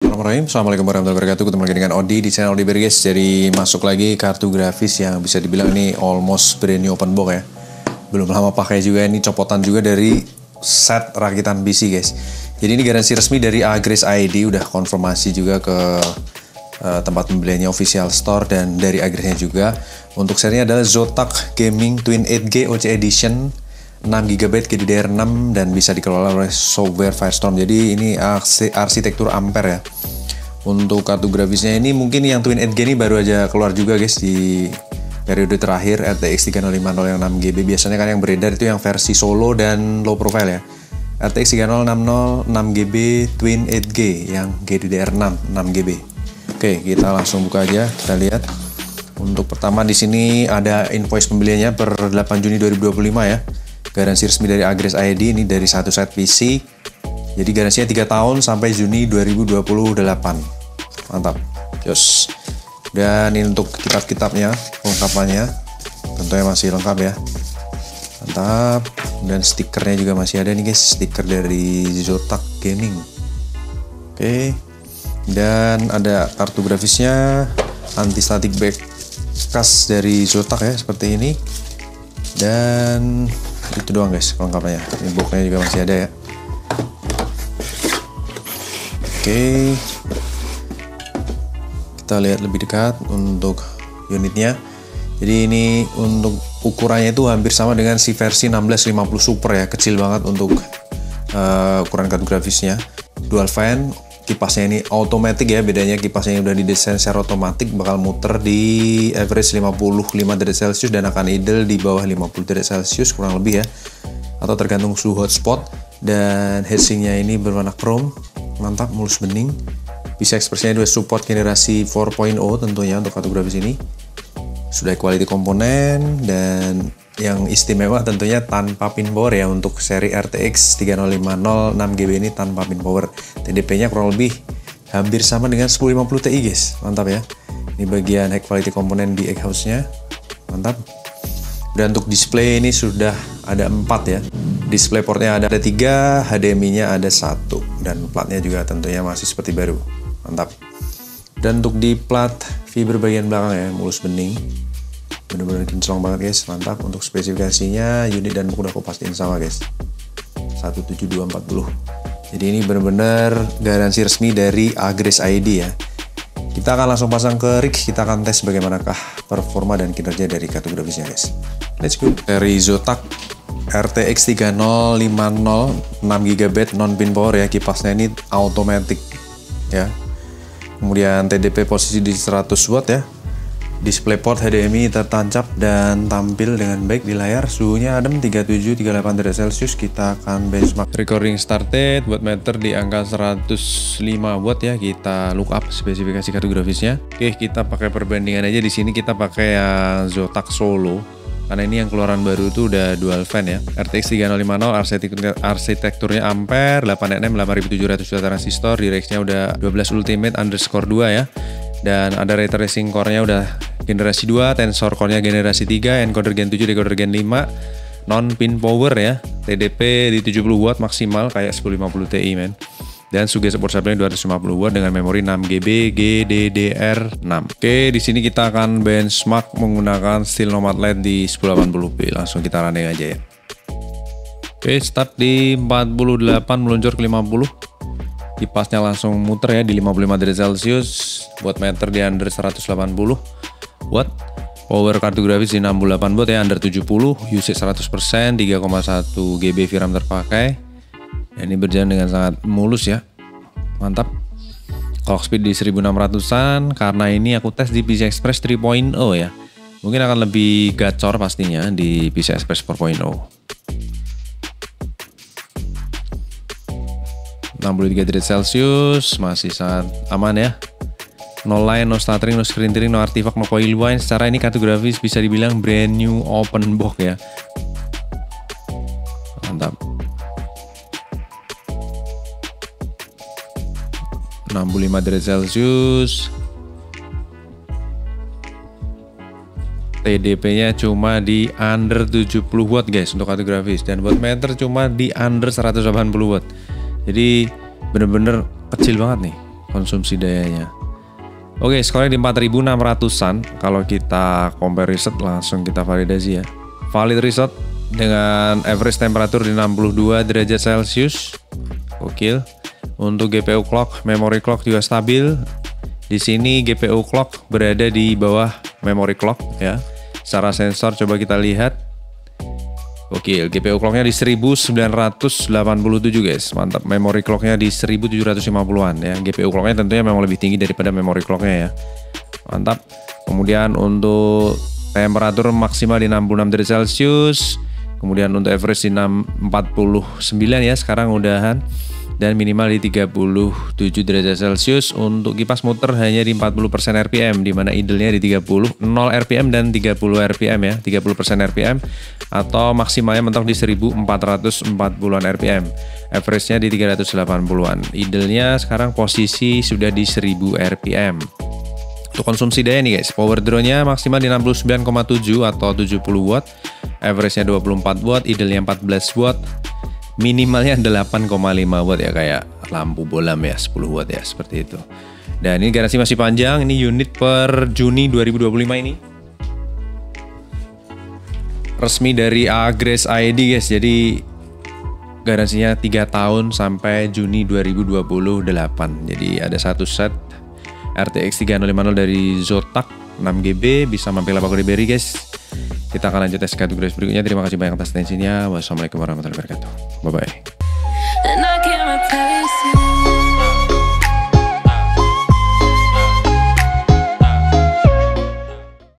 Bismillahirrahmanirrahim. Assalamualaikum warahmatullahi wabarakatuh. Ketemu lagi dengan Odi di channel Odi guys. Jadi masuk lagi kartu grafis yang bisa dibilang ini almost brand new open box ya. Belum lama pakai juga, ini copotan juga dari set rakitan PC guys. Jadi ini garansi resmi dari Agres ID, udah konfirmasi juga ke tempat pembeliannya official store dan dari Agresnya juga. Untuk serinya adalah Zotac Gaming Twin 8G OC Edition 6GB GDDR6 dan bisa dikelola oleh software Firestorm. Jadi ini arsitektur Ampere ya. Untuk kartu grafisnya ini mungkin yang Twin 8G ini baru aja keluar juga guys di periode terakhir RTX 3050 yang 6GB. Biasanya kan yang beredar itu yang versi solo dan low profile ya. RTX 3060 6GB Twin 8G yang GDDR6 6GB. Oke, kita langsung buka aja, kita lihat. Untuk pertama di sini ada invoice pembeliannya per 8 Juni 2025 ya. Garansi resmi dari Agres ID ini dari satu set PC. Jadi garansinya 3 tahun sampai Juni 2028. Mantap. Jos. Dan ini untuk kitab-kitabnya, kelengkapannya. Tentunya masih lengkap ya. Mantap. Dan stikernya juga masih ada nih guys, stiker dari Zotac Gaming. Oke. Dan ada kartu grafisnya, anti static bekas dari Zotac ya, seperti ini. Dan itu doang guys kelengkapannya. Ini boxnya juga masih ada ya. Oke, kita lihat lebih dekat untuk unitnya. Jadi ini untuk ukurannya itu hampir sama dengan si versi 1650 Super ya, kecil banget untuk ukuran kartu grafisnya. Dual fan, kipasnya ini automatic ya, bedanya kipasnya udah didesain secara otomatis, bakal muter di average 55 derajat Celcius dan akan idle di bawah 50 derajat Celcius kurang lebih ya, atau tergantung suhu hotspot. Dan heatsinknya ini berwarna chrome, mantap, mulus bening. PC Express-nya juga support generasi 4.0 tentunya untuk kartu grafis ini. Sudah quality komponen dan yang istimewa tentunya tanpa pin power ya. Untuk seri RTX 3050 6GB ini tanpa pin power. TDP-nya kurang lebih hampir sama dengan 1050 Ti guys. Mantap ya. Ini bagian high quality komponen di egghouse-nya. Mantap. Dan untuk display ini sudah ada 4 ya. Display portnya ada 3, HDMI-nya ada 1 dan platnya juga tentunya masih seperti baru. Mantap. Dan untuk di plat fiber bagian belakang ya, mulus bening. Bener-bener kinclong banget guys, mantap. Untuk spesifikasinya unit dan buku udah aku pastiin sama guys, 17240. Jadi ini bener-bener garansi resmi dari Agres ID ya. Kita akan langsung pasang ke rig, kita akan tes bagaimanakah performa dan kinerja dari kartu grafisnya guys. Let's go. Dari Zotac RTX 3050 6GB non pin power ya, kipasnya ini automatic ya. Kemudian TDP posisi di 100 watt ya. Display port HDMI tertancap dan tampil dengan baik di layar. Suhunya adem 37-38 derajat Celcius. Kita akan benchmark. Recording started. Watt meter di angka 105 watt ya. Kita look up spesifikasi kartu grafisnya. Oke, kita pakai perbandingan aja. Di sini kita pakai yang Zotac Solo, karena ini yang keluaran baru itu udah dual fan ya. RTX 3050 arsitekturnya Ampere, 8nm 8700 transistor, DirectX-nya udah 12 Ultimate _ 2 ya. Dan ada ray tracing core-nya udah generasi 2, tensor core-nya generasi 3, encoder gen 7, decoder gen 5, non pin power ya. TDP di 70 watt maksimal kayak 1050 Ti men. Dan Suggested support supply-nya 250 watt dengan memori 6GB GDDR6. Oke, di sini kita akan benchmark menggunakan Steel Nomad LED di 1080p. Langsung kita running aja ya. Oke, start di 48 meluncur ke 50. Kipasnya langsung muter ya di 55 derajat Celcius. Watt meter di under 180 watt. Power kartu grafis di 68 watt ya, under 70. Usage 100%, 3,1 GB VRAM terpakai. Ini berjalan dengan sangat mulus ya, mantap. Clock speed di 1600an, karena ini aku tes di PC Express 3.0 ya. Mungkin akan lebih gacor pastinya di PC Express 4.0. 63 derajat Celcius, masih sangat aman ya. No line, no stuttering, no screen tearing, no artifact, no coil wind. Secara ini kartu grafis bisa dibilang brand new open box ya. Mantap. 65 derajat Celcius. TDP-nya cuma di under 70 watt guys untuk kartu grafis, dan watt meter cuma di under 180 watt. Jadi bener-bener kecil banget nih. konsumsi dayanya. Oke, skornya di 4600-an. Kalau kita compare reset, langsung kita validasi ya. Valid reset dengan average temperatur di 62 derajat Celcius. Gokil. Untuk GPU clock, memory clock juga stabil. Di sini GPU clock berada di bawah memory clock ya. Secara sensor coba kita lihat. Oke, GPU clocknya di 1987 guys, mantap. Memory clocknya di 1750-an ya. GPU clocknya tentunya memang lebih tinggi daripada memory clocknya ya, mantap. Kemudian untuk temperatur maksimal di 66 derajat Celcius, kemudian untuk average di 49 ya sekarang udahan, dan minimal di 37 derajat Celcius. Untuk kipas muter hanya di 40% RPM, di mana idle-nya di 0 RPM dan 30 RPM ya, 30% RPM, atau maksimalnya mentok di 1440-an RPM. Average-nya di 380-an. Idle-nya sekarang posisi sudah di 1000 RPM. Untuk konsumsi daya nih guys, power draw-nya maksimal di 69,7 atau 70 watt, average-nya 24 watt, idle-nya 14 watt. Minimalnya 8,5 watt ya, kayak lampu bolam ya, 10 watt ya, seperti itu. Dan ini garansi masih panjang, ini unit per Juni 2025 ini. Resmi dari Agrest ID guys, jadi garansinya 3 tahun sampai Juni 2028. Jadi ada satu set RTX 3050 dari Zotac 6GB, bisa mampir lapak di Berry guys. Kita akan lanjut tes kartu grafis berikutnya. Terima kasih banyak atas atensinya. Wassalamualaikum warahmatullahi wabarakatuh. Bye bye.